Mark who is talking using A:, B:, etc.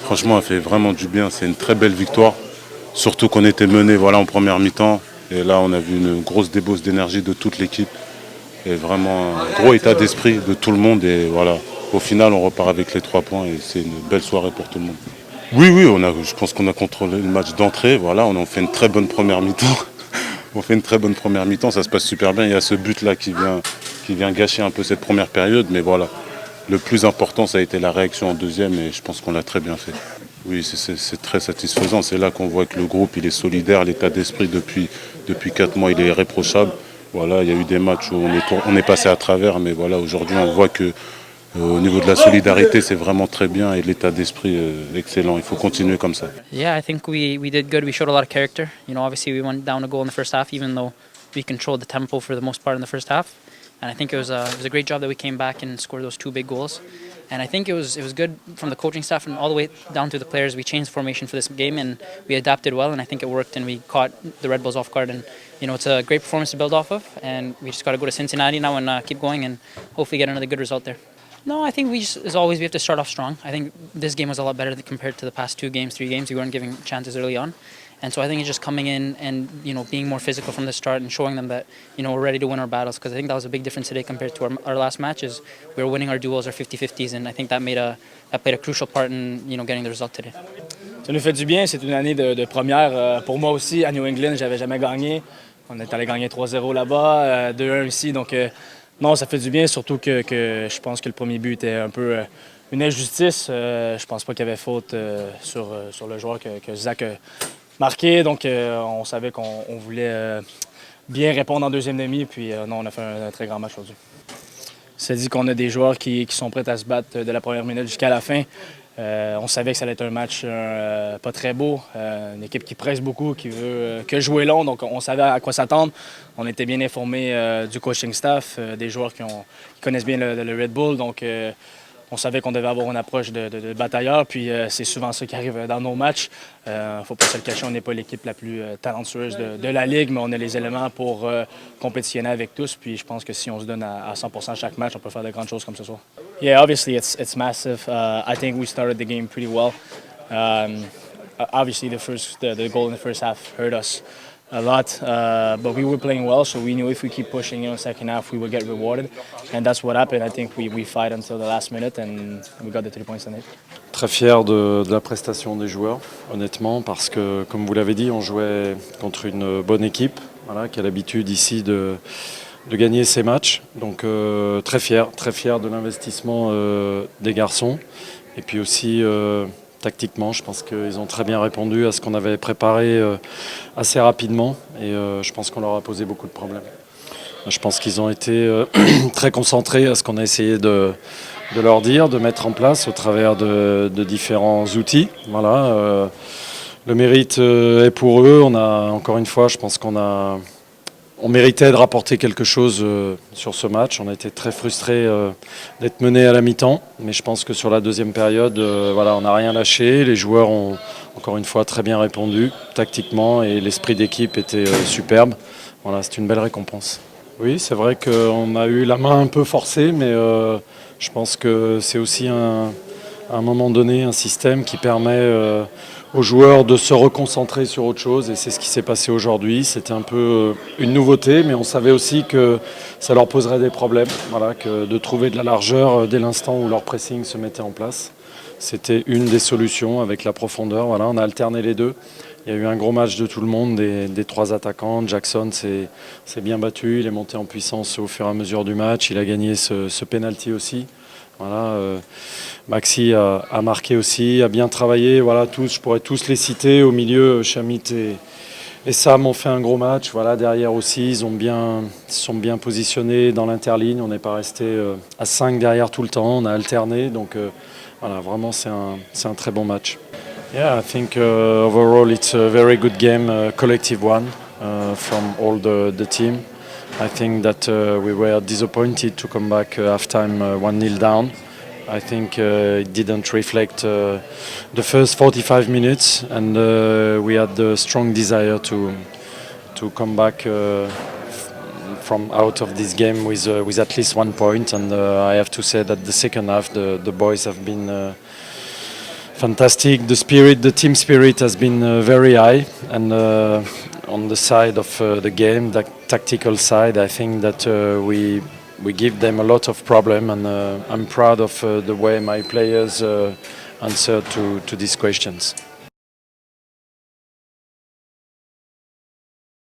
A: Franchement, elle fait vraiment du bien. C'est une très belle victoire. Surtout qu'on était mené voilà, en première mi-temps. Et là, on a vu une grosse débauche d'énergie de toute l'équipe. Et vraiment un gros état d'esprit de tout le monde. Et voilà, au final, on repart avec les 3 points. Et c'est une belle soirée pour tout le monde. Oui, oui, je pense qu'on a contrôlé le match d'entrée. Voilà, on a fait une très bonne première mi-temps. On fait une très bonne première mi-temps. Ça se passe super bien. Il y a ce but-là qui vient gâcher un peu cette première période. Mais voilà, le plus important, ça a été la réaction en deuxième. Et je pense qu'on l'a très bien fait. Oui, c'est très satisfaisant. C'est là qu'on voit que le groupe il est solidaire, l'état d'esprit depuis 4 mois il est irréprochable. Voilà, il y a eu des matchs où on est passé à travers, mais voilà, aujourd'hui on voit que au niveau de la solidarité c'est vraiment très bien et l'état d'esprit excellent. Il faut continuer comme ça.
B: Yeah, I think we did good. We showed a lot of character. You know, obviously we went down a goal in the first half, even though we controlled the tempo for the most part in the first half. And I think it was a great job that we came back and scored those 2 big goals. And I think it was good from the coaching staff and all the way down to the players. We changed formation for this game and we adapted well, and I think it worked. And we caught the Red Bulls off guard. And you know, it's a great performance to build off of. And we just got to go to Cincinnati now and keep going and hopefully get another good result there. No, I think as always, we have to start off strong. I think this game was a lot better compared to the past 2 games, 3 games. We weren't giving chances early on. And so I think it's just coming in and, you know, being more physical from the start and showing them that, you know, we're ready to win our battles. Because I think that was a big difference today compared to our last matches. We were winning our duels, our 50-50s, and I think that played a crucial part in, you know, getting the result today.
C: Ça nous fait du bien, c'est une année de première. Pour moi aussi, à New England, j'avais jamais gagné. On est allé gagner 3-0 là-bas, 2-1 ici. Donc, non, ça fait du bien, surtout que je pense que le premier but était un peu une injustice. Je pense pas qu'il y avait faute sur le joueur que Zach a marqué. Donc, on savait qu'on voulait bien répondre en deuxième demi. Puis, non, on a fait un très grand match aujourd'hui. C'est dit qu'on a des joueurs qui sont prêts à se battre de la première minute jusqu'à la fin. On savait que ça allait être un match pas très beau, une équipe qui presse beaucoup, qui veut que jouer long, donc on savait à quoi s'attendre. On était bien informés du coaching staff, des joueurs qui connaissent bien le Red Bull, donc on savait qu'on devait avoir une approche de batailleur, puis c'est souvent ça qui arrive dans nos matchs. Faut pas se le cacher, on n'est pas l'équipe la plus talentueuse de la Ligue, mais on a les éléments pour compétitionner avec tous, puis je pense que si on se donne à 100% chaque match, on peut faire de grandes choses comme ce soir. Yeah, obviously it's massive. I think we started the game pretty well. Obviously the goal in the first half hurt us a lot, but we were playing well, so we knew if we keep pushing in the second half, we would get rewarded, and that's what happened. I think we fight until the last minute, and we got the 3 points tonight.
D: Très fier de la prestation des joueurs, honnêtement, parce que, comme vous l'avez dit, on jouait contre une bonne équipe, voilà, qui a l'habitude ici de gagner ses matchs. Donc très fier de l'investissement des garçons, et puis aussi tactiquement, je pense qu'ils ont très bien répondu à ce qu'on avait préparé assez rapidement, et je pense qu'on leur a posé beaucoup de problèmes. Je pense qu'ils ont été très concentrés à ce qu'on a essayé de leur dire, de mettre en place au travers de différents outils. Voilà, le mérite est pour eux. On a, encore une fois, je pense on méritait de rapporter quelque chose sur ce match. On a été très frustrés d'être menés à la mi-temps, mais je pense que sur la deuxième période, voilà, on n'a rien lâché. Les joueurs ont encore une fois très bien répondu tactiquement et l'esprit d'équipe était superbe. Voilà, c'est une belle récompense. Oui, c'est vrai qu'on a eu la main un peu forcée, mais je pense que c'est aussi à un moment donné un système qui permet aux joueurs de se reconcentrer sur autre chose, et c'est ce qui s'est passé aujourd'hui. C'était un peu une nouveauté, mais on savait aussi que ça leur poserait des problèmes, voilà, que de trouver de la largeur dès l'instant où leur pressing se mettait en place. C'était une des solutions avec la profondeur. Voilà, on a alterné les deux. Il y a eu un gros match de tout le monde, des 3 attaquants. Jackson s'est bien battu, il est monté en puissance au fur et à mesure du match. Il a gagné ce penalty aussi. Voilà, Maxi a marqué aussi, a bien travaillé. Voilà, je pourrais tous les citer. Au milieu, Chamit et Sam ont fait un gros match. Voilà, derrière aussi, ils se sont bien positionnés dans l'interligne. On n'est pas resté à 5 derrière tout le temps. On a alterné. Donc voilà, vraiment, c'est un très bon match. Yeah, I think overall it's a very good game, collective one from all the team. I think that we were disappointed to come back half-time 1-0 down. I think it didn't reflect the first 45 minutes, and we had the strong desire to come back from out of this game with at least 1 point. And I have to say that the second half, the boys have been Fantastic. The team spirit has been very high, and on the side of the game, the tactical side, I think that we give them a lot of problem, and I'm proud of the way my players answered to these questions.